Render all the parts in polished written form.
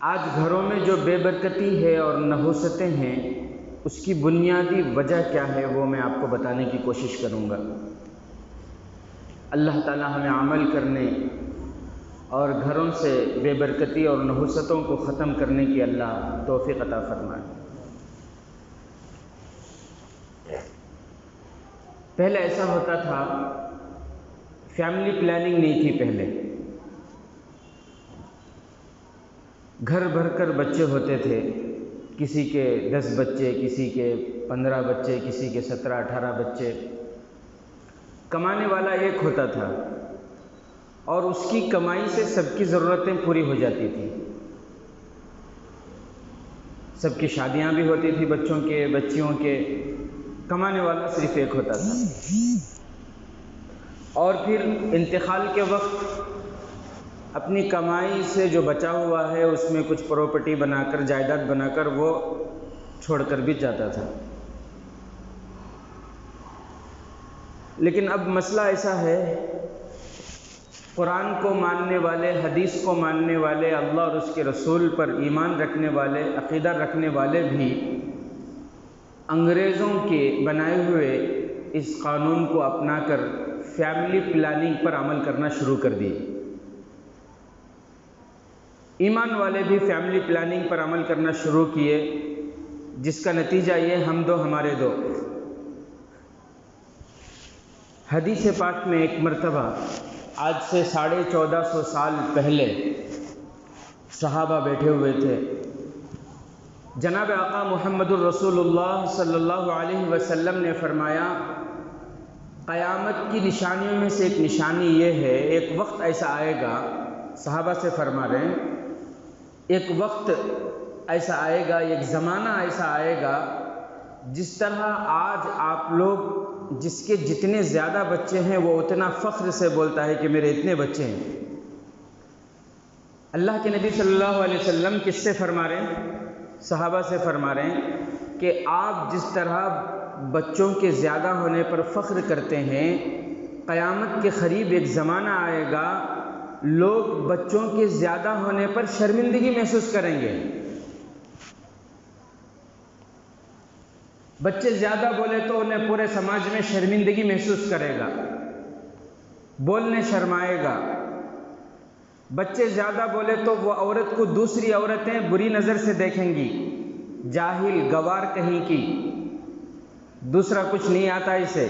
آج گھروں میں جو بے برکتی ہے اور نحوستیں ہیں، اس کی بنیادی وجہ کیا ہے وہ میں آپ کو بتانے کی کوشش کروں گا۔ اللہ تعالی ہمیں عمل کرنے اور گھروں سے بے برکتی اور نحوستوں کو ختم کرنے کی اللہ توفیق عطا فرمائے۔ پہلے ایسا ہوتا تھا، فیملی پلاننگ نہیں تھی پہلے، گھر بھر کر بچے ہوتے تھے، کسی کے 10 بچے، کسی کے 15 بچے، کسی کے 17-18 بچے، کمانے والا ایک ہوتا تھا اور اس کی کمائی سے سب کی ضرورتیں پوری ہو جاتی تھیں، سب کی شادیاں بھی ہوتی تھی، بچوں کے بچیوں کے، کمانے والا صرف ایک ہوتا تھا۔ اور پھر انتقال کے وقت اپنی کمائی سے جو بچا ہوا ہے اس میں کچھ پراپرٹی بنا کر، جائیداد بنا کر وہ چھوڑ کر بھی جاتا تھا۔ لیکن اب مسئلہ ایسا ہے، قرآن کو ماننے والے، حدیث کو ماننے والے، اللہ اور اس کے رسول پر ایمان رکھنے والے، عقیدہ رکھنے والے بھی انگریزوں کے بنائے ہوئے اس قانون کو اپنا کر فیملی پلاننگ پر عمل کرنا شروع کر دیے۔ ایمان والے بھی فیملی پلاننگ پر عمل کرنا شروع کیے، جس کا نتیجہ یہ ہم دو ہمارے دو۔ حدیث پاک میں ایک مرتبہ آج سے 1450 سال پہلے صحابہ بیٹھے ہوئے تھے، جناب آقا محمد الرسول اللہ صلی اللہ علیہ وسلم نے فرمایا، قیامت کی نشانیوں میں سے ایک نشانی یہ ہے، ایک وقت ایسا آئے گا، صحابہ سے فرما رہے ہیں، ایک وقت ایسا آئے گا، ایک زمانہ ایسا آئے گا، جس طرح آج آپ لوگ جس کے جتنے زیادہ بچے ہیں وہ اتنا فخر سے بولتا ہے کہ میرے اتنے بچے ہیں۔ اللہ کے نبی صلی اللہ علیہ وسلم کس سے فرما رہے ہیں؟ صحابہ سے فرما رہے ہیں کہ آپ جس طرح بچوں کے زیادہ ہونے پر فخر کرتے ہیں، قیامت کے قریب ایک زمانہ آئے گا، لوگ بچوں کے زیادہ ہونے پر شرمندگی محسوس کریں گے۔ بچے زیادہ بولے تو انہیں پورے سماج میں شرمندگی محسوس کرے گا، بولنے شرمائے گا۔ بچے زیادہ بولے تو وہ عورت کو دوسری عورتیں بری نظر سے دیکھیں گی، جاہل، گوار کہیں کی، دوسرا کچھ نہیں آتا اسے۔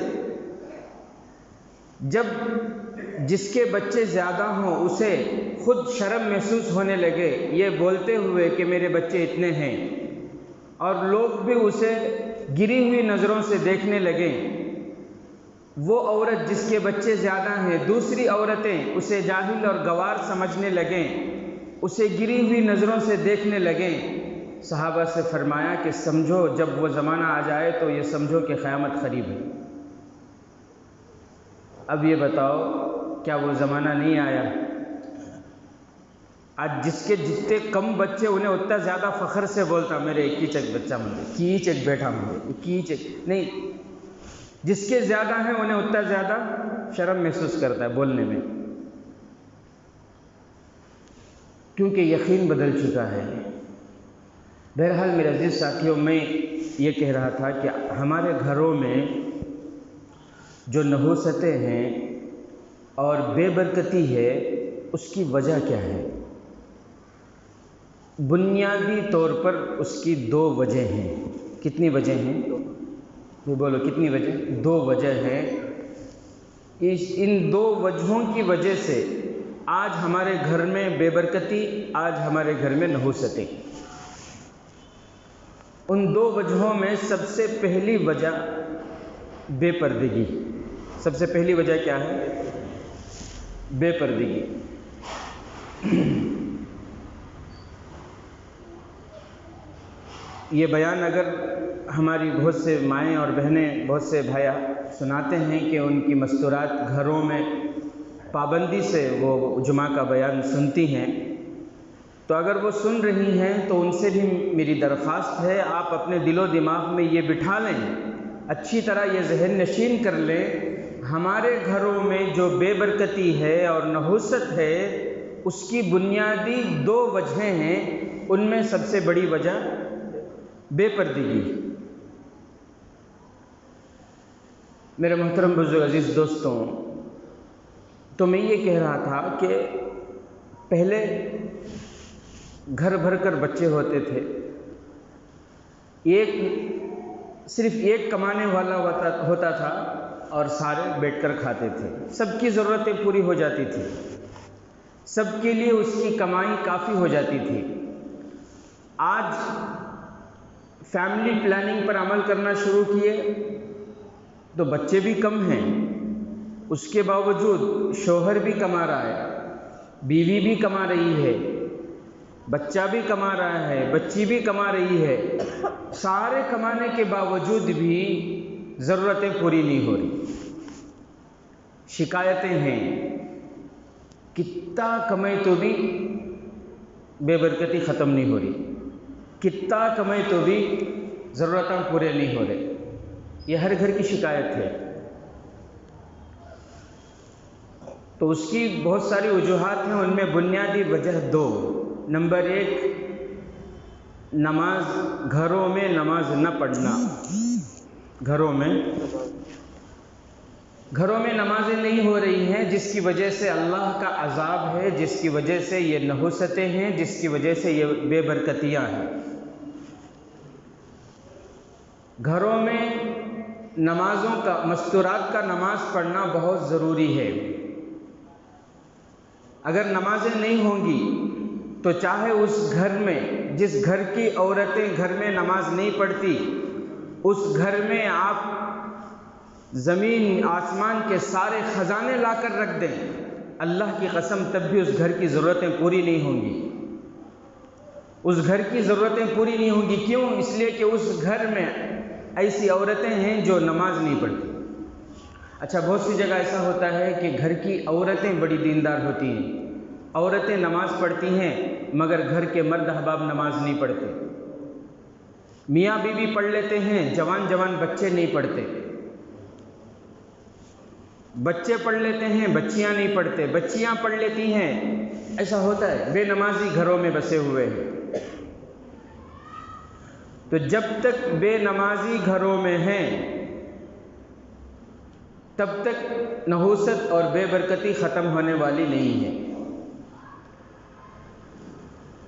جب جس کے بچے زیادہ ہوں اسے خود شرم محسوس ہونے لگے یہ بولتے ہوئے کہ میرے بچے اتنے ہیں، اور لوگ بھی اسے گری ہوئی نظروں سے دیکھنے لگیں، وہ عورت جس کے بچے زیادہ ہیں، دوسری عورتیں اسے جاہل اور گوار سمجھنے لگیں، اسے گری ہوئی نظروں سے دیکھنے لگیں، صحابہ سے فرمایا کہ سمجھو جب وہ زمانہ آ جائے تو یہ سمجھو کہ قیامت قریب ہے۔ اب یہ بتاؤ کیا وہ زمانہ نہیں آیا؟ آج جس کے جتنے کم بچے انہیں اتنا زیادہ فخر سے بولتا، میرے ایک ہی چک بچہ مجھے، ایک ایک بیٹا مجھے، ایک نہیں، جس کے زیادہ ہیں انہیں اتنا زیادہ شرم محسوس کرتا ہے بولنے میں، کیونکہ یقین بدل چکا ہے۔ بہرحال میرے عزیز ساتھیوں، میں یہ کہہ رہا تھا کہ ہمارے گھروں میں جو نحوستیں ہیں اور بے برکتی ہے، اس کی وجہ کیا ہے؟ بنیادی طور پر اس کی 2 وجہ ہیں۔ کتنی وجہ ہیں؟ بولو کتنی وجہ؟ 2 وجہ ہیں۔ ان 2 وجہوں کی وجہ سے آج ہمارے گھر میں بے برکتی، آج ہمارے گھر میں نحوستیں۔ ان 2 وجہوں میں سب سے پہلی وجہ بے پردگی۔ سب سے پہلی وجہ کیا ہے؟ بے پردگی۔ یہ بیان اگر ہماری بہت سے مائیں اور بہنیں، بہت سے بھائی سناتے ہیں کہ ان کی مستورات گھروں میں پابندی سے وہ جمعہ کا بیان سنتی ہیں، تو اگر وہ سن رہی ہیں تو ان سے بھی میری درخواست ہے، آپ اپنے دل و دماغ میں یہ بٹھا لیں، اچھی طرح یہ ذہن نشین کر لیں، ہمارے گھروں میں جو بے برکتی ہے اور نحوست ہے، اس کی بنیادی 2 وجہیں ہیں۔ ان میں سب سے بڑی وجہ بے پردگی۔ میرے محترم بزرگ عزیز دوستوں، تو میں یہ کہہ رہا تھا کہ پہلے گھر بھر کر بچے ہوتے تھے، صرف ایک کمانے والا ہوتا تھا اور سارے بیٹھ کر کھاتے تھے، سب کی ضرورتیں پوری ہو جاتی تھی، سب کے لیے اس کی کمائی کافی ہو جاتی تھی۔ آج فیملی پلاننگ پر عمل کرنا شروع کیے تو بچے بھی کم ہیں، اس کے باوجود شوہر بھی کما رہا ہے، بیوی بھی کما رہی ہے، بچہ بھی کما رہا ہے، بچی بھی کما رہی ہے، سارے کمانے کے باوجود بھی ضرورتیں پوری نہیں ہو رہی۔ شکایتیں ہیں، کتنا کمائے تو بھی بے برکتی ختم نہیں ہو رہی، کتنا کمائے تو بھی ضرورتیں پورے نہیں ہو رہے، یہ ہر گھر کی شکایت ہے۔ تو اس کی بہت ساری وجوہات ہیں، ان میں بنیادی وجہ دو۔ نمبر ایک، گھروں میں نماز نہ پڑھنا، گھروں میں نمازیں نہیں ہو رہی ہیں، جس کی وجہ سے اللہ کا عذاب ہے، جس کی وجہ سے یہ نحوستیں ہیں، جس کی وجہ سے یہ بے برکتیاں ہیں۔ گھروں میں نمازوں کا، مستورات کا نماز پڑھنا بہت ضروری ہے۔ اگر نمازیں نہیں ہوں گی تو چاہے اس گھر میں، جس گھر کی عورتیں گھر میں نماز نہیں پڑھتی، اس گھر میں آپ زمین آسمان کے سارے خزانے لا کر رکھ دیں، اللہ کی قسم تب بھی اس گھر کی ضرورتیں پوری نہیں ہوں گی، اس گھر کی ضرورتیں پوری نہیں ہوں گی۔ کیوں؟ اس لیے کہ اس گھر میں ایسی عورتیں ہیں جو نماز نہیں پڑھتی۔ اچھا، بہت سی جگہ ایسا ہوتا ہے کہ گھر کی عورتیں بڑی دیندار ہوتی ہیں، عورتیں نماز پڑھتی ہیں مگر گھر کے مرد احباب نماز نہیں پڑھتے، میاں بیوی پڑھ لیتے ہیں، جوان جوان بچے نہیں پڑھتے، بچے پڑھ لیتے ہیں، بچیاں نہیں پڑھتے، بچیاں پڑھ لیتی ہیں، ایسا ہوتا ہے، بے نمازی گھروں میں بسے ہوئے ہیں۔ تو جب تک بے نمازی گھروں میں ہیں تب تک نحوست اور بے برکتی ختم ہونے والی نہیں ہے۔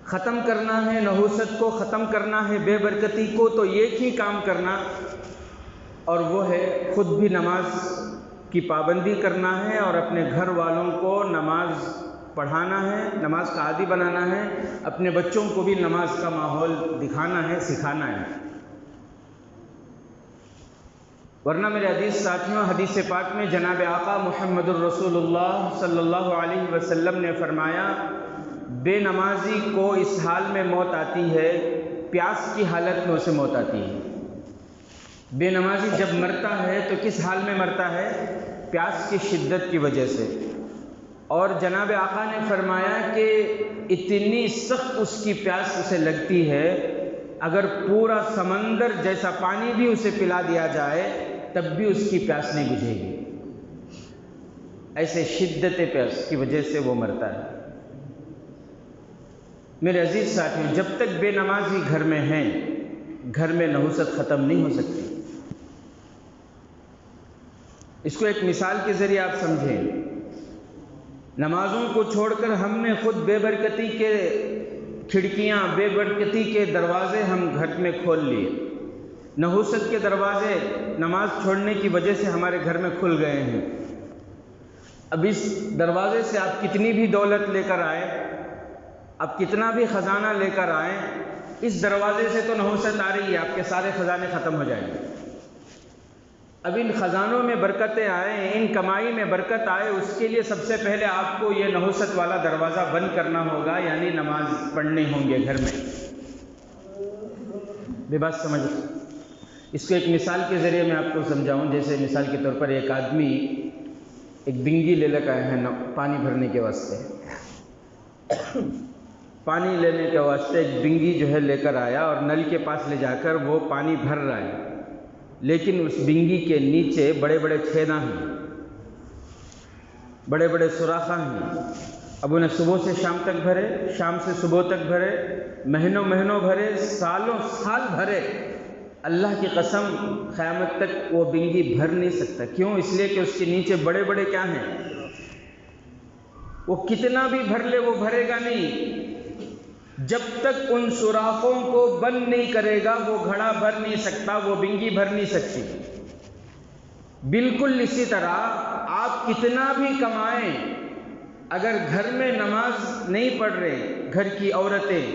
ختم کرنا ہے نحوست کو، ختم کرنا ہے بے برکتی کو، تو ایک ہی کام کرنا، اور وہ ہے خود بھی نماز کی پابندی کرنا ہے اور اپنے گھر والوں کو نماز پڑھانا ہے، نماز کا عادی بنانا ہے، اپنے بچوں کو بھی نماز کا ماحول دکھانا ہے، سکھانا ہے۔ ورنہ میرے عزیز ساتھیوں، حدیث پاک میں جناب آقا محمد الرسول اللہ صلی اللہ علیہ وسلم نے فرمایا، بے نمازی کو اس حال میں موت آتی ہے، پیاس کی حالت میں اسے موت آتی ہے۔ بے نمازی جب مرتا ہے تو کس حال میں مرتا ہے؟ پیاس کی شدت کی وجہ سے۔ اور جناب آقا نے فرمایا کہ اتنی سخت اس کی پیاس اسے لگتی ہے، اگر پورا سمندر جیسا پانی بھی اسے پلا دیا جائے تب بھی اس کی پیاس نہیں بجھے گی، ایسے شدت پیاس کی وجہ سے وہ مرتا ہے۔ میرے عزیز ساتھیوں، جب تک بے نمازی گھر میں ہیں، گھر میں نحوست ختم نہیں ہو سکتی۔ اس کو ایک مثال کے ذریعے آپ سمجھیں۔ نمازوں کو چھوڑ کر ہم نے خود بے برکتی کے کھڑکیاں، بے برکتی کے دروازے ہم گھر میں کھول لیے، نحوست کے دروازے نماز چھوڑنے کی وجہ سے ہمارے گھر میں کھل گئے ہیں۔ اب اس دروازے سے آپ کتنی بھی دولت لے کر آئیں، اب کتنا بھی خزانہ لے کر آئیں، اس دروازے سے تو نحوست آ رہی ہے، آپ کے سارے خزانے ختم ہو جائیں گے۔ اب ان خزانوں میں برکتیں آئیں، ان کمائی میں برکت آئے، اس کے لیے سب سے پہلے آپ کو یہ نحوست والا دروازہ بند کرنا ہوگا، یعنی نماز پڑھنے ہوں گے گھر میں۔ یہ بات سمجھ، اس کو ایک مثال کے ذریعے میں آپ کو سمجھاؤں۔ جیسے مثال کے طور پر ایک آدمی ایک بنگی لے کر آئے ہیں پانی بھرنے کے واسطے، پانی لینے کے واسطے ایک بنگی جو ہے لے کر آیا اور نل کے پاس لے جا کر وہ پانی بھر رہا ہے، لیکن اس بنگی کے نیچے بڑے بڑے چھیداں ہیں، بڑے بڑے سوراخ ہیں، اب انہیں صبح سے شام تک بھرے، شام سے صبح تک بھرے، مہینوں مہینوں بھرے، سالوں سال بھرے، اللہ کی قسم قیامت تک وہ بنگی بھر نہیں سکتا۔ کیوں؟ اس لیے کہ اس کے نیچے بڑے بڑے کیا ہیں، وہ کتنا بھی بھر لے وہ بھرے گا نہیں۔ جب تک ان سوراخوں کو بند نہیں کرے گا وہ گھڑا بھر نہیں سکتا، وہ بنگی بھر نہیں سکتی۔ بالکل اسی طرح آپ کتنا بھی کمائیں، اگر گھر میں نماز نہیں پڑھ رہے، گھر کی عورتیں،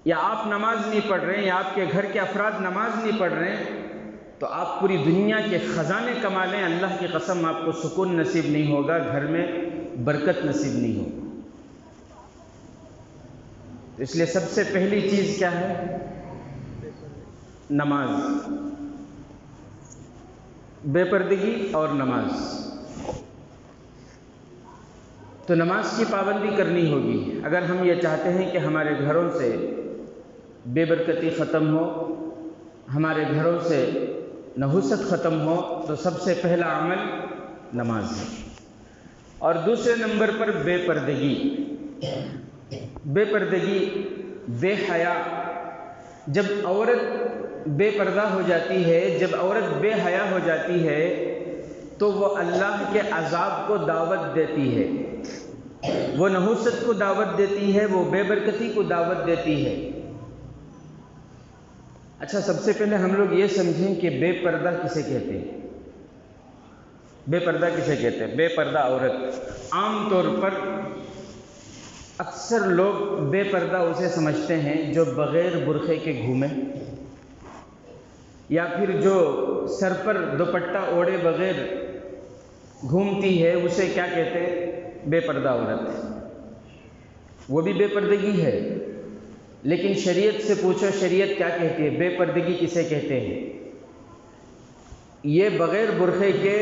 یا آپ نماز نہیں پڑھ رہے ہیں، یا آپ کے گھر کے افراد نماز نہیں پڑھ رہے ہیں، تو آپ پوری دنیا کے خزانے کما لیں، اللہ کی قسم آپ کو سکون نصیب نہیں ہوگا، گھر میں برکت نصیب نہیں ہوگی۔ اس لیے سب سے پہلی چیز کیا ہے؟ نماز، بے پردگی اور نماز۔ تو نماز کی پابندی کرنی ہوگی اگر ہم یہ چاہتے ہیں کہ ہمارے گھروں سے بے برکتی ختم ہو، ہمارے گھروں سے نحوست ختم ہو، تو سب سے پہلا عمل نماز ہے۔ اور دوسرے نمبر پر بے پردگی۔ بے پردگی، بے حیا۔ جب عورت بے پردہ ہو جاتی ہے، جب عورت بے حیا ہو جاتی ہے، تو وہ اللہ کے عذاب کو دعوت دیتی ہے، وہ نحوست کو دعوت دیتی ہے، وہ بے برکتی کو دعوت دیتی ہے۔ اچھا، سب سے پہلے ہم لوگ یہ سمجھیں کہ بے پردہ کسے کہتے ہیں؟ بے پردہ کسے کہتے ہیں؟ بے پردہ عورت۔ عام طور پر اکثر لوگ بے پردہ اسے سمجھتے ہیں جو بغیر برقعے کے گھومے، یا پھر جو سر پر دوپٹہ اوڑھے بغیر گھومتی ہے، اسے کیا کہتے ہیں؟ بے پردہ عورت۔ وہ بھی بے پردگی ہے، لیکن شریعت سے پوچھو، شریعت کیا کہتی ہے؟ بے پردگی کسے کہتے ہیں؟ یہ بغیر برقعے کے،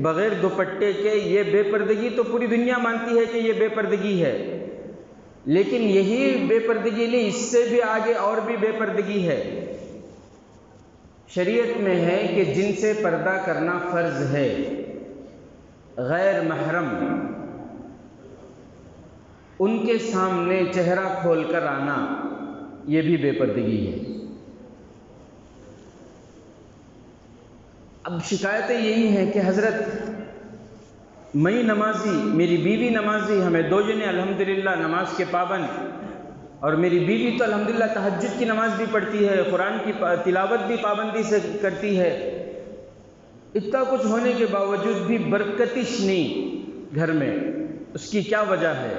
بغیر دوپٹے کے، یہ بے پردگی تو پوری دنیا مانتی ہے کہ یہ بے پردگی ہے، لیکن یہی بے پردگی نہیں، اس سے بھی آگے اور بھی بے پردگی ہے۔ شریعت میں ہے کہ جن سے پردہ کرنا فرض ہے، غیر محرم، ان کے سامنے چہرہ کھول کر آنا، یہ بھی بے پردگی ہے۔ اب شکایتیں یہی ہیں کہ حضرت میں نمازی، میری بیوی نمازی، ہمیں دو جنے الحمدللہ نماز کے پابند، اور میری بیوی تو الحمدللہ تہجد کی نماز بھی پڑھتی ہے، قرآن کی تلاوت بھی پابندی سے کرتی ہے، اتنا کچھ ہونے کے باوجود بھی برکتش نہیں گھر میں، اس کی کیا وجہ ہے؟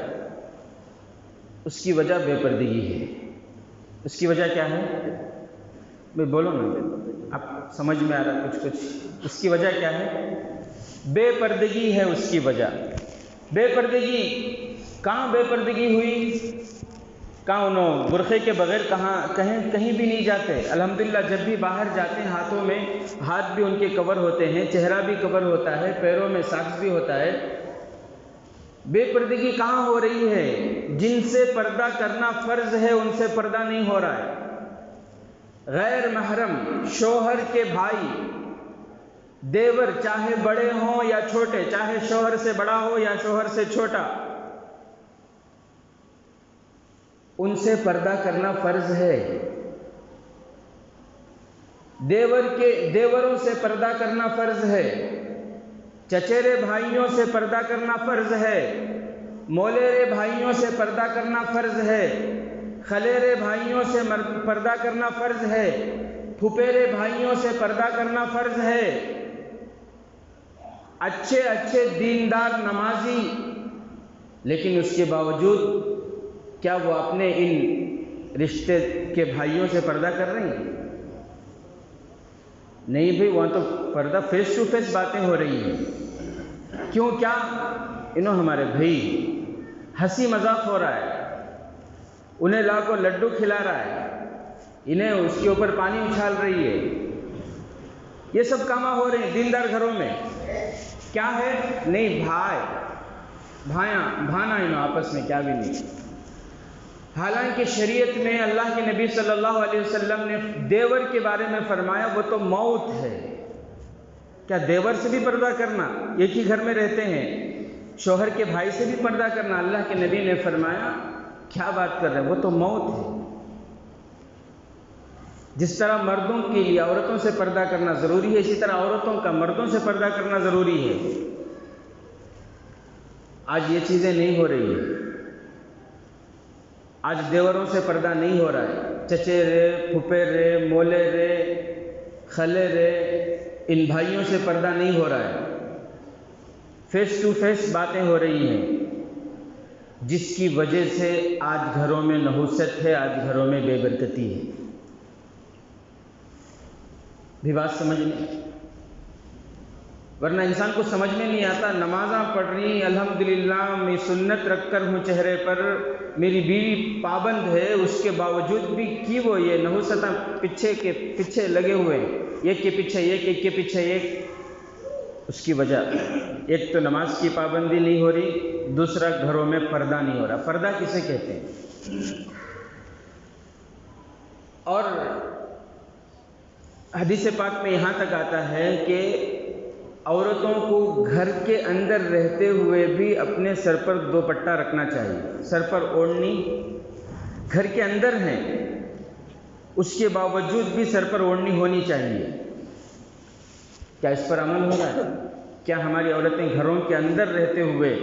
اس کی وجہ بے پردگی ہے۔ اس کی وجہ کیا ہے؟ میں بولو نا، آپ سمجھ میں آ رہا کچھ۔ اس کی وجہ کیا ہے؟ بے پردگی ہے اس کی وجہ۔ بے پردگی، کہاں بے پردگی ہوئی؟ کہاں انہوں برقعے کے بغیر کہیں بھی نہیں جاتے، الحمدللہ جب بھی باہر جاتے ہیں ہاتھوں میں ہاتھ بھی ان کے کور ہوتے ہیں، چہرہ بھی کور ہوتا ہے، پیروں میں ساکس بھی ہوتا ہے۔ بے پردگی کہاں ہو رہی ہے؟ جن سے پردہ کرنا فرض ہے ان سے پردہ نہیں ہو رہا ہے۔ غیر محرم، شوہر کے بھائی، دیور، چاہے بڑے ہوں یا چھوٹے، چاہے شوہر سے بڑا ہو یا شوہر سے چھوٹا، ان سے پردہ کرنا فرض ہے۔ دیوروں سے پردہ کرنا فرض ہے، چچیرے بھائیوں سے پردہ کرنا فرض ہے، مولیرے بھائیوں سے پردہ کرنا فرض ہے، خلیرے بھائیوں سے پردہ کرنا فرض ہے، پھپھیرے بھائیوں سے پردہ کرنا فرض ہے۔ اچھے اچھے دیندار نمازی، لیکن اس کے باوجود کیا وہ اپنے ان رشتے کے بھائیوں سے پردہ کر رہی ہیں؟ نہیں بھئی، وہاں تو پردہ فیس ٹو فیس باتیں ہو رہی ہیں۔ کیوں؟ کیا انہوں ہمارے بھائی، ہنسی مذاق ہو رہا ہے، انہیں لا کو لڈو کھلا رہا ہے، انہیں اس کے اوپر پانی اچھال رہی ہے، یہ سب کام ہو رہے ہیں دیندار گھروں میں۔ کیا ہے؟ نہیں، بھانا انہوں آپس میں کیا بھی نہیں۔ حالانکہ شریعت میں اللہ کے نبی صلی اللہ علیہ وسلم نے دیور کے بارے میں فرمایا وہ تو موت ہے۔ کیا دیور سے بھی پردہ کرنا؟ ایک ہی گھر میں رہتے ہیں، شوہر کے بھائی سے بھی پردہ کرنا، اللہ کے نبی نے فرمایا کیا بات کر رہے ہیں، وہ تو موت ہے۔ جس طرح مردوں کے لیے عورتوں سے پردہ کرنا ضروری ہے، اسی طرح عورتوں کا مردوں سے پردہ کرنا ضروری ہے۔ آج یہ چیزیں نہیں ہو رہی ہیں۔ آج دیوروں سے پردہ نہیں ہو رہا ہے، چچے رے، پھپھے رے، مولے رے، خلے رے، ان بھائیوں سے پردہ نہیں ہو رہا ہے۔ فیس ٹو فیس باتیں ہو رہی ہیں، جس کی وجہ سے آج گھروں میں نحوست ہے، آج گھروں میں بے برکتی ہے۔ بھی بات سمجھ میں، ورنہ انسان کو سمجھ میں نہیں آتا، نمازاں پڑھ رہی الحمدللہ، میں سنت رکھ کر ہوں چہرے پر، میری بیوی پابند ہے، اس کے باوجود بھی کی وہ یہ نحوستاں پیچھے کے پیچھے لگے ہوئے ہیں، ایک کے پیچھے ایک کے پیچھے ایک۔ اس کی وجہ ایک تو نماز کی پابندی نہیں ہو رہی، دوسرا گھروں میں پردہ نہیں ہو رہا۔ پردہ کسے کہتے ہیں؟ اور حدیث پاک میں یہاں تک آتا ہے کہ عورتوں کو گھر کے اندر رہتے ہوئے بھی اپنے سر پر دوپٹہ رکھنا چاہیے، سر پر اوڑھنی، گھر کے اندر ہیں اس کے باوجود بھی سر پر اوڑھنی ہونی چاہیے۔ کیا اس پر عمل ہو رہا ہے؟ کیا ہماری عورتیں گھروں کے اندر رہتے ہوئے،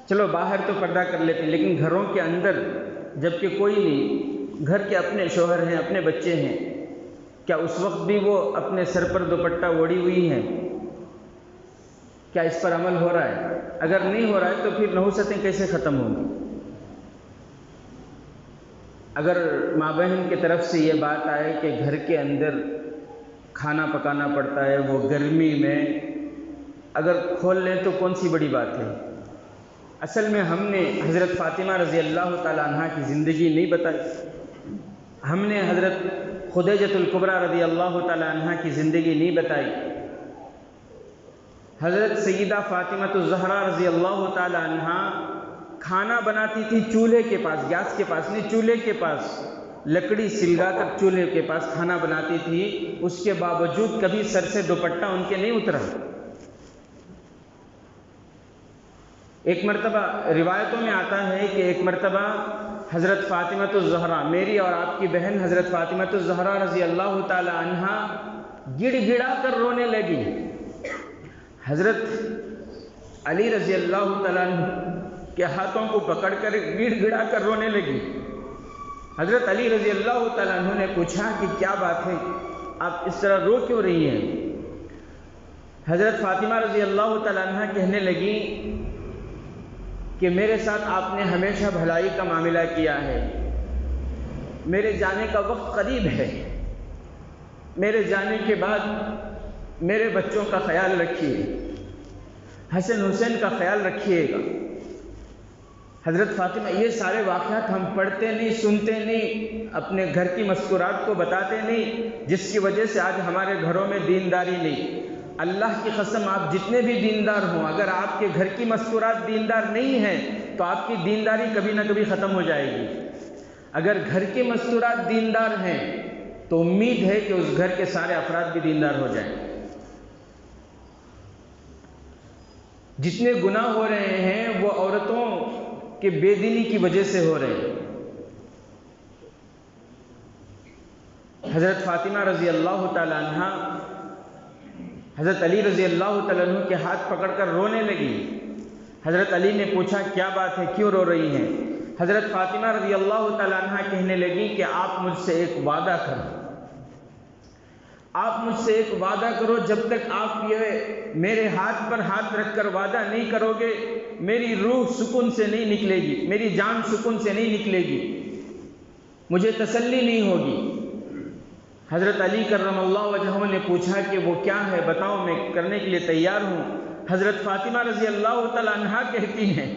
چلو باہر تو پردہ کر لیتے ہیں لیکن گھروں کے اندر جب کہ کوئی نہیں، گھر کے اپنے شوہر ہیں، اپنے بچے ہیں، کیا اس وقت بھی وہ اپنے سر پر دوپٹہ اوڑھی ہوئی ہیں؟ کیا اس پر عمل ہو رہا ہے؟ اگر نہیں ہو رہا ہے تو پھر نحوستیں کیسے ختم ہوں گی؟ اگر ماں بہن کی طرف سے یہ بات آئے کہ گھر کے اندر کھانا پکانا پڑتا ہے، وہ گرمی میں، اگر کھول لیں تو کون سی بڑی بات ہے؟ اصل میں ہم نے حضرت فاطمہ رضی اللہ تعالی عنہ کی زندگی نہیں بتائی، ہم نے حضرت خدیجۃ الکبریٰ رضی اللہ تعالی عنہ کی زندگی نہیں بتائی۔ حضرت سیدہ فاطمہ الزہرا رضی اللہ تعالی عنہ کھانا بناتی تھی چولہے کے پاس، گیس کے پاس نہیں، چولہے کے پاس، لکڑی سلگا کر چولہے کے پاس کھانا بناتی تھی، اس کے باوجود کبھی سر سے دوپٹہ ان کے نہیں اترا۔ ایک مرتبہ روایتوں میں آتا ہے کہ ایک مرتبہ حضرت فاطمہ الزہرا، میری اور آپ کی بہن حضرت فاطمہ الزہرا رضی اللہ تعالی عنہا گڑ گڑا کر رونے لگی۔ حضرت علی رضی اللہ تعالی عنہ کے ہاتھوں کو پکڑ کر گڑ گڑا کر رونے لگی۔ حضرت علی رضی اللہ تعالی عنہ نے پوچھا کہ کیا بات ہے، آپ اس طرح رو کیوں رہی ہیں؟ حضرت فاطمہ رضی اللہ تعالی عنہ کہنے لگی کہ میرے ساتھ آپ نے ہمیشہ بھلائی کا معاملہ کیا ہے، میرے جانے کا وقت قریب ہے، میرے جانے کے بعد میرے بچوں کا خیال رکھیے، حسن حسین کا خیال رکھیے گا۔ حضرت فاطمہ، یہ سارے واقعات ہم پڑھتے نہیں، سنتے نہیں، اپنے گھر کی مذکورات کو بتاتے نہیں، جس کی وجہ سے آج ہمارے گھروں میں دینداری نہیں۔ اللہ کی قسم، آپ جتنے بھی دیندار ہوں، اگر آپ کے گھر کی مذکورات دیندار نہیں ہیں تو آپ کی دینداری کبھی نہ کبھی ختم ہو جائے گی۔ اگر گھر کی مذکورات دیندار ہیں تو امید ہے کہ اس گھر کے سارے افراد بھی دیندار ہو جائیں۔ جتنے گناہ ہو رہے ہیں وہ عورتوں کے بے دینی کی وجہ سے ہو رہے ہیں۔ حضرت فاطمہ رضی اللہ تعالی عنہ حضرت علی رضی اللہ تعالی عنہ کے ہاتھ پکڑ کر رونے لگی۔ حضرت علی نے پوچھا کیا بات ہے، کیوں رو رہی ہیں؟ حضرت فاطمہ رضی اللہ تعالی عنہ کہنے لگی کہ آپ مجھ سے ایک وعدہ کرو، آپ مجھ سے ایک وعدہ کرو، جب تک آپ یہ میرے ہاتھ پر ہاتھ رکھ کر وعدہ نہیں کرو گے، میری روح سکون سے نہیں نکلے گی، میری جان سکون سے نہیں نکلے گی، مجھے تسلی نہیں ہوگی۔ حضرت علی کرم اللہ وجہہ نے پوچھا کہ وہ کیا ہے، بتاؤ، میں کرنے کے لیے تیار ہوں۔ حضرت فاطمہ رضی اللہ تعالی عنہ کہتی ہیں،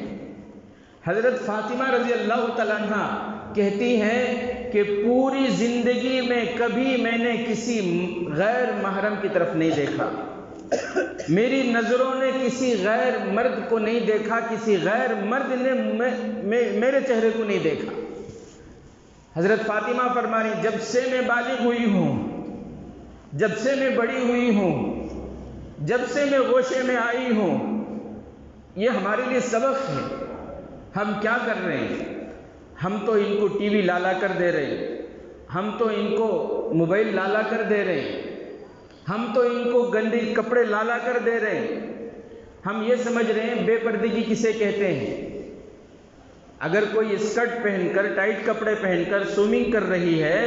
حضرت فاطمہ رضی اللہ تعالی عنہ کہتی ہیں کہ پوری زندگی میں کبھی میں نے کسی غیر محرم کی طرف نہیں دیکھا، میری نظروں نے کسی غیر مرد کو نہیں دیکھا، کسی غیر مرد نے میرے چہرے کو نہیں دیکھا۔ حضرت فاطمہ فرما رہی، جب سے میں بالغ ہوئی ہوں، جب سے میں بڑی ہوئی ہوں، جب سے میں ہوشے میں آئی ہوں، یہ ہمارے لیے سبق ہے۔ ہم کیا کر رہے ہیں؟ ہم تو ان کو ٹی وی لالا کر دے رہے ہیں، ہم تو ان کو موبائل لالا کر دے رہے ہیں، ہم تو ان کو گندے کپڑے لالا کر دے رہے ہیں۔ ہم یہ سمجھ رہے ہیں بے پردگی کسے کہتے ہیں۔ اگر کوئی اسکرٹ پہن کر، ٹائٹ کپڑے پہن کر سوئمنگ کر رہی ہے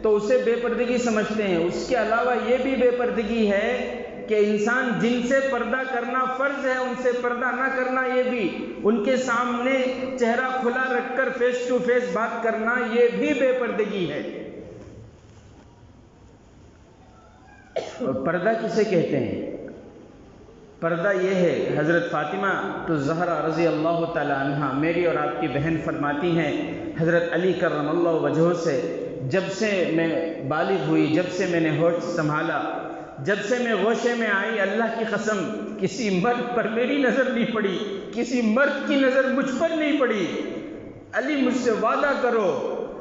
تو اسے بے پردگی سمجھتے ہیں۔ اس کے علاوہ یہ بھی بے پردگی ہے کہ انسان جن سے پردہ کرنا فرض ہے ان سے پردہ نہ کرنا، یہ بھی ان کے سامنے چہرہ کھلا رکھ کر فیس ٹو فیس بات کرنا، یہ بھی بے پردگی ہے۔ اور پردہ کسے کہتے ہیں؟ پردہ یہ ہے، حضرت فاطمہ الزہرا رضی اللہ تعالی عنہ میری اور آپ کی بہن فرماتی ہیں، حضرت علی کرم اللہ وجہہ سے جب سے میں بالغ ہوئی، جب سے میں نے ہوش سنبھالا، جب سے میں ہوشے میں آئی، اللہ کی قسم کسی مرد پر میری نظر نہیں پڑی، کسی مرد کی نظر مجھ پر نہیں پڑی۔ علی مجھ سے وعدہ کرو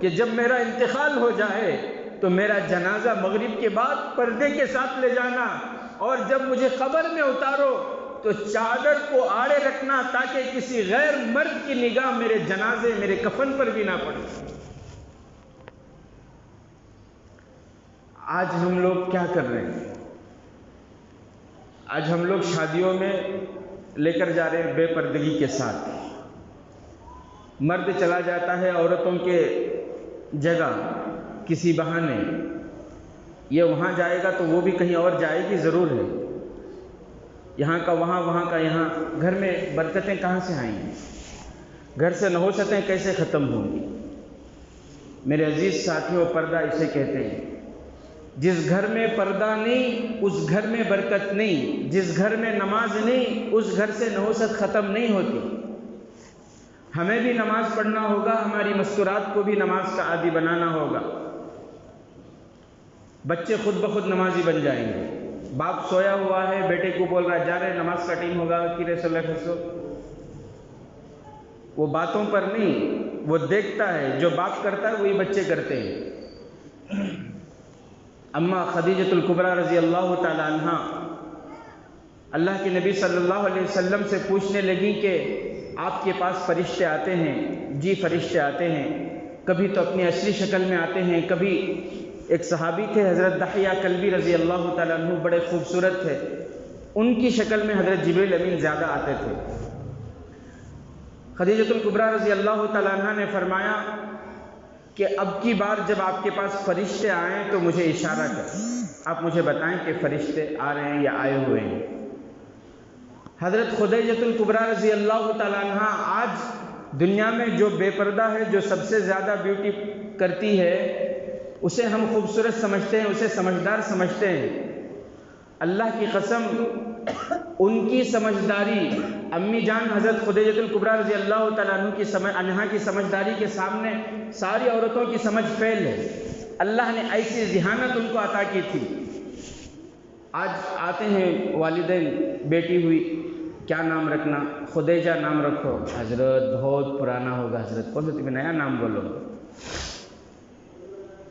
کہ جب میرا انتقال ہو جائے تو میرا جنازہ مغرب کے بعد پردے کے ساتھ لے جانا، اور جب مجھے قبر میں اتارو تو چادر کو آڑے رکھنا تاکہ کسی غیر مرد کی نگاہ میرے جنازے، میرے کفن پر بھی نہ پڑے۔ آج ہم لوگ کیا کر رہے ہیں؟ آج ہم لوگ شادیوں میں لے کر جا رہے ہیں بے پردگی کے ساتھ۔ مرد چلا جاتا ہے عورتوں کے جگہ کسی بہانے، یہ وہاں جائے گا تو وہ بھی کہیں اور جائے گی ضرور ہے، یہاں کا وہاں، وہاں کا یہاں، گھر میں برکتیں کہاں سے آئیں گی؟ گھر سے نحوستیں کیسے ختم ہوں گی؟ میرے عزیز ساتھیوں، پردہ اسے کہتے ہیں۔ جس گھر میں پردہ نہیں اس گھر میں برکت نہیں، جس گھر میں نماز نہیں اس گھر سے نحوست ختم نہیں ہوتی۔ ہمیں بھی نماز پڑھنا ہوگا، ہماری مستورات کو بھی نماز کا عادی بنانا ہوگا۔ بچے خود بخود نمازی بن جائیں گے۔ باپ سویا ہوا ہے، بیٹے کو بول رہا ہے جا رہے نماز کا ٹائم ہوگا کہ رسول اللہ خسو، وہ باتوں پر نہیں، وہ دیکھتا ہے، جو باپ کرتا ہے وہی بچے کرتے ہیں۔ اما خدیجۃ الکبریٰ رضی اللہ تعالی عنہ اللہ کے نبی صلی اللہ علیہ وسلم سے پوچھنے لگی کہ آپ کے پاس فرشتے آتے ہیں؟ جی فرشتے آتے ہیں، کبھی تو اپنی اصلی شکل میں آتے ہیں، کبھی ایک صحابی تھے حضرت دحیہ کلبی رضی اللہ تعالیٰ عنہ، بڑے خوبصورت تھے، ان کی شکل میں حضرت جبریل امین زیادہ آتے تھے۔ خدیجۃ الکبریٰ رضی اللہ تعالیٰ عنہ نے فرمایا کہ اب کی بار جب آپ کے پاس فرشتے آئیں تو مجھے اشارہ کر، آپ مجھے بتائیں کہ فرشتے آ رہے ہیں یا آئے ہوئے ہیں۔ حضرت خدیجۃ الکبریٰ رضی اللہ تعالیٰ عنہ آج دنیا میں جو بے پردہ ہے، جو سب سے زیادہ بیوٹی کرتی ہے، اسے ہم خوبصورت سمجھتے ہیں، اسے سمجھدار سمجھتے ہیں۔ اللہ کی قسم ان کی سمجھداری، امی جان حضرت خدیجۃ الکبریٰ رضی اللہ تعالیٰ عنہ کی سمجھداری کے سامنے ساری عورتوں کی سمجھ فیل ہے۔ اللہ نے ایسی ذہانت ان کو عطا کی تھی۔ آج آتے ہیں والدین، بیٹی ہوئی کیا نام رکھنا؟ خدیجہ نام رکھو۔ حضرت بہت پرانا ہوگا، حضرت کون سا تمہیں نیا نام بولو۔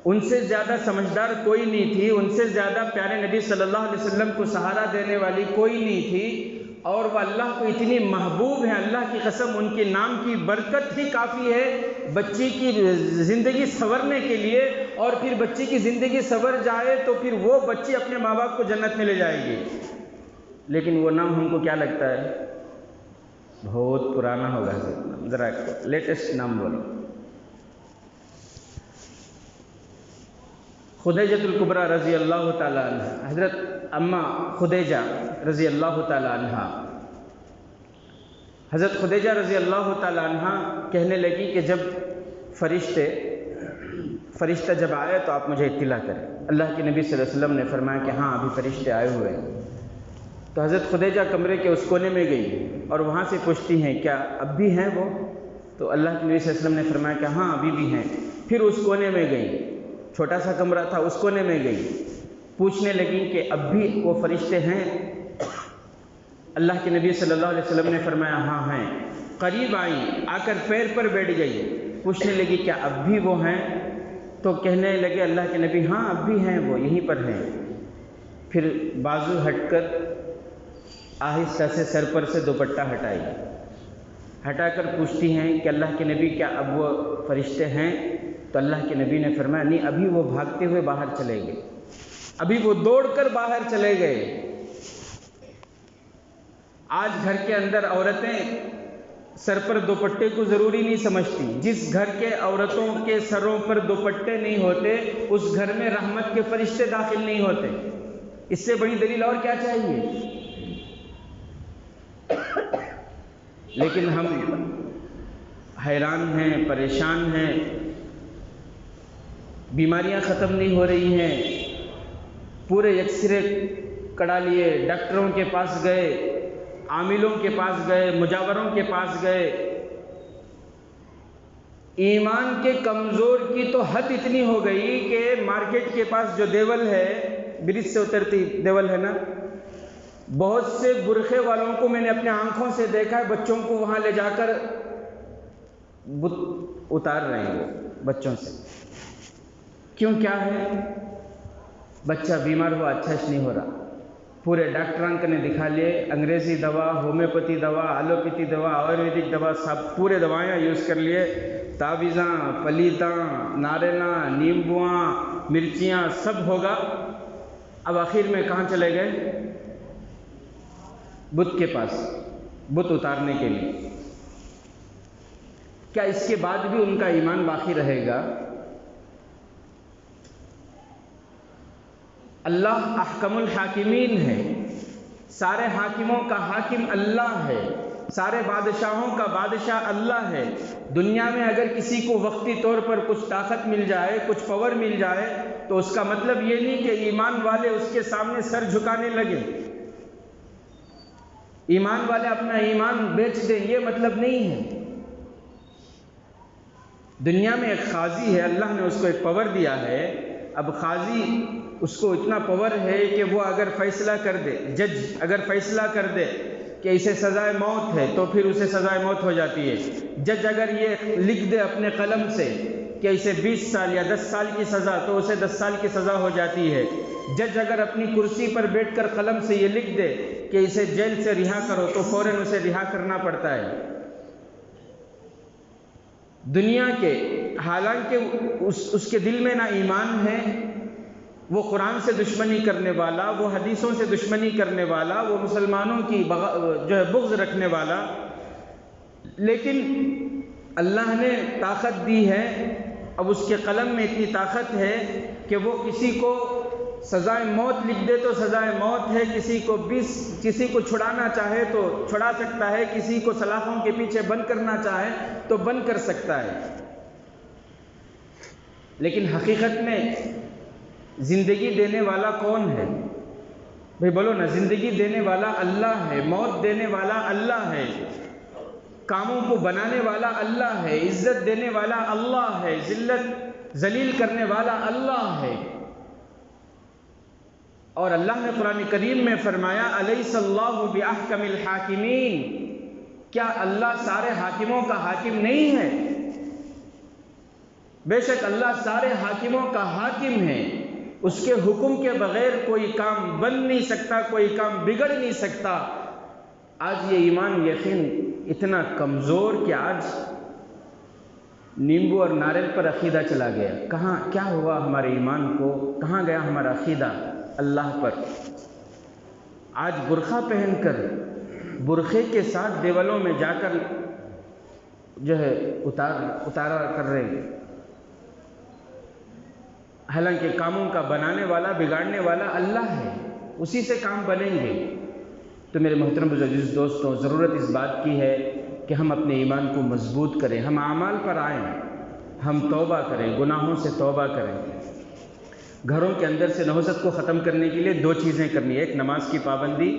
ان سے زیادہ سمجھدار کوئی نہیں تھی، ان سے زیادہ پیارے نبی صلی اللہ علیہ وسلم کو سہارا دینے والی کوئی نہیں تھی، اور وہ اللہ کو اتنی محبوب ہے، اللہ کی قسم ان کے نام کی برکت ہی کافی ہے بچی کی زندگی سنورنے کے لیے، اور پھر بچی کی زندگی سنور جائے تو پھر وہ بچی اپنے ماں باپ کو جنت میں لے جائے گی۔ لیکن وہ نام ہم کو کیا لگتا ہے؟ بہت پرانا ہوگا، ذرا لیٹسٹ نام بولو۔ خدیجۃ الکبریٰ رضی اللہ تعالیٰ عنہ، حضرت اما خدیجہ رضی اللہ تعالیٰ عنہ، حضرت خدیجہ رضی اللہ تعالیٰ عنہ کہنے لگی کہ جب فرشتہ جب آئے تو آپ مجھے اطلاع کریں۔ اللہ کے نبی صلی اللہ علیہ وسلم نے فرمایا کہ ہاں ابھی فرشتے آئے ہوئے ہیں۔ تو حضرت خدیجہ کمرے کے اس کونے میں گئی اور وہاں سے پوچھتی ہیں کیا اب بھی ہیں وہ؟ تو اللہ کے نبی صلی اللہ علیہ وسلم نے فرمایا کہ ہاں ابھی بھی ہیں۔ پھر اس کونے میں گئی، چھوٹا سا کمرہ تھا، اس کونے میں گئی، پوچھنے لگی کہ اب بھی وہ فرشتے ہیں؟ اللہ کے نبی صلی اللہ علیہ وسلم نے فرمایا ہاں ہیں۔ قریب آئی، آ کر پیر پر بیٹھ گئی، پوچھنے لگی کیا اب بھی وہ ہیں؟ تو کہنے لگے اللہ کے نبی ہاں اب بھی ہیں، وہ یہیں پر ہیں۔ پھر بازو ہٹ کر آہستہ سے سر پر سے دوپٹہ ہٹائیے، ہٹا کر پوچھتی ہیں کہ اللہ کے نبی کیا اب وہ فرشتے ہیں؟ تو اللہ کے نبی نے فرمایا نہیں، ابھی وہ بھاگتے ہوئے باہر چلے گئے، ابھی وہ دوڑ کر باہر چلے گئے۔ آج گھر کے اندر عورتیں سر پر دوپٹے کو ضروری نہیں سمجھتی۔ جس گھر کے عورتوں کے سروں پر دوپٹے نہیں ہوتے اس گھر میں رحمت کے فرشتے داخل نہیں ہوتے۔ اس سے بڑی دلیل اور کیا چاہیے؟ لیکن ہم حیران ہیں، پریشان ہیں، بیماریاں ختم نہیں ہو رہی ہیں، پورے ایکسرے کڑا لیے، ڈاکٹروں کے پاس گئے، عاملوں کے پاس گئے، مجاوروں کے پاس گئے۔ ایمان کے کمزور کی تو حد اتنی ہو گئی کہ مارکیٹ کے پاس جو دیول ہے، برج سے اترتی دیول ہے نا، بہت سے برقعے والوں کو میں نے اپنے آنکھوں سے دیکھا ہے، بچوں کو وہاں لے جا کر بت اتار رہے ہیں وہ بچوں سے۔ کیوں؟ کیا ہے؟ بچہ بیمار ہوا، اچھا نہیں ہو رہا، پورے ڈاکٹران نے دکھا لیے، انگریزی دوا، ہومیوپیتھی دوا، ایلوپیتھی دوا، آیورویدک دوا، سب پورے دوائیاں یوز کر لیے، تعویذاں، پلیتاں، ناریلاں، نیمبواں، مرچیاں، سب ہوگا۔ اب آخر میں کہاں چلے گئے؟ بت کے پاس، بت اتارنے کے لیے۔ کیا اس کے بعد بھی ان کا ایمان باقی رہے گا؟ اللہ احکم الحاکمین ہے، سارے حاکموں کا حاکم اللہ ہے، سارے بادشاہوں کا بادشاہ اللہ ہے۔ دنیا میں اگر کسی کو وقتی طور پر کچھ طاقت مل جائے، کچھ پاور مل جائے، تو اس کا مطلب یہ نہیں کہ ایمان والے اس کے سامنے سر جھکانے لگے، ایمان والے اپنا ایمان بیچ دیں، یہ مطلب نہیں ہے۔ دنیا میں ایک قاضی ہے، اللہ نے اس کو ایک پاور دیا ہے۔ اب قاضی، اس کو اتنا پاور ہے کہ وہ اگر فیصلہ کر دے، جج اگر فیصلہ کر دے کہ اسے سزائے موت ہے تو پھر اسے سزائے موت ہو جاتی ہے۔ جج اگر یہ لکھ دے اپنے قلم سے کہ اسے 20 سال یا 10 سال کی سزا، تو اسے 10 سال کی سزا ہو جاتی ہے۔ جج اگر اپنی کرسی پر بیٹھ کر قلم سے یہ لکھ دے کہ اسے جیل سے رہا کرو، تو فوراً اسے رہا کرنا پڑتا ہے۔ دنیا کے، حالانکہ اس کے دل میں نہ ایمان ہے، وہ قرآن سے دشمنی کرنے والا، وہ حدیثوں سے دشمنی کرنے والا، وہ مسلمانوں کی جو ہے بغض رکھنے والا، لیکن اللہ نے طاقت دی ہے۔ اب اس کے قلم میں اتنی طاقت ہے کہ وہ کسی کو سزائے موت لکھ دے تو سزائے موت ہے، کسی کو چھڑانا چاہے تو چھڑا سکتا ہے، کسی کو سلاخوں کے پیچھے بند کرنا چاہے تو بند کر سکتا ہے۔ لیکن حقیقت میں زندگی دینے والا کون ہے؟ بھئی بولو نا، زندگی دینے والا اللہ ہے، موت دینے والا اللہ ہے، کاموں کو بنانے والا اللہ ہے، عزت دینے والا اللہ ہے، ذلیل کرنے والا اللہ ہے۔ اور اللہ نے قرآن کریم میں فرمایا الیس اللہ باحکم الحاکمین، کیا اللہ سارے حاکموں کا حاکم نہیں ہے؟ بے شک اللہ سارے حاکموں کا حاکم ہے، اس کے حکم کے بغیر کوئی کام بن نہیں سکتا، کوئی کام بگڑ نہیں سکتا۔ آج یہ ایمان یقین اتنا کمزور کہ آج نیمبو اور ناریل پر عقیدہ چلا گیا۔ کہاں کیا ہوا ہمارے ایمان کو؟ کہاں گیا ہمارا عقیدہ اللہ پر؟ آج برقع پہن کر، برقعے کے ساتھ دیولوں میں جا کر جو ہے اتارا کر رہے ہیں، حالانکہ کاموں کا بنانے والا، بگاڑنے والا اللہ ہے، اسی سے کام بنیں گے۔ تو میرے محترم عزیز دوستوں، ضرورت اس بات کی ہے کہ ہم اپنے ایمان کو مضبوط کریں، ہم اعمال پر آئیں، ہم توبہ کریں، گناہوں سے توبہ کریں۔ گھروں کے اندر سے نحوست کو ختم کرنے کے لیے 2 چیزیں کرنی ہے، ایک نماز کی پابندی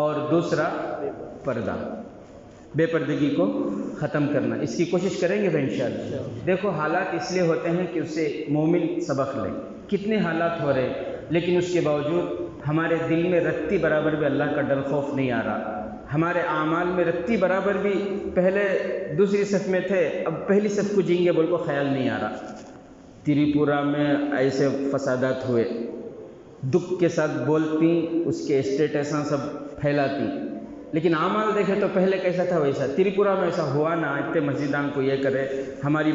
اور دوسرا پردہ، بے پردگی کو ختم کرنا۔ اس کی کوشش کریں گے انشاءاللہ۔ دیکھو حالات اس لیے ہوتے ہیں کہ اس سے مومن سبق لے، کتنے حالات ہو رہے ہیں، لیکن اس کے باوجود ہمارے دل میں رتی برابر بھی اللہ کا ڈر خوف نہیں آ رہا، ہمارے اعمال میں رتی برابر بھی پہلے دوسری صف میں تھے، اب پہلی صف کو جئیں گے بول کو خیال نہیں آ رہا۔ تریپورہ میں ایسے فسادات ہوئے، دکھ کے ساتھ بولتی، اس کے اسٹیٹساں سب پھیلاتی، لیکن اعمال دیکھے تو پہلے کیسا تھا ویسا، تریپورہ میں ایسا ہوا نہ اتنے مسجدان کو یہ کرے ہماری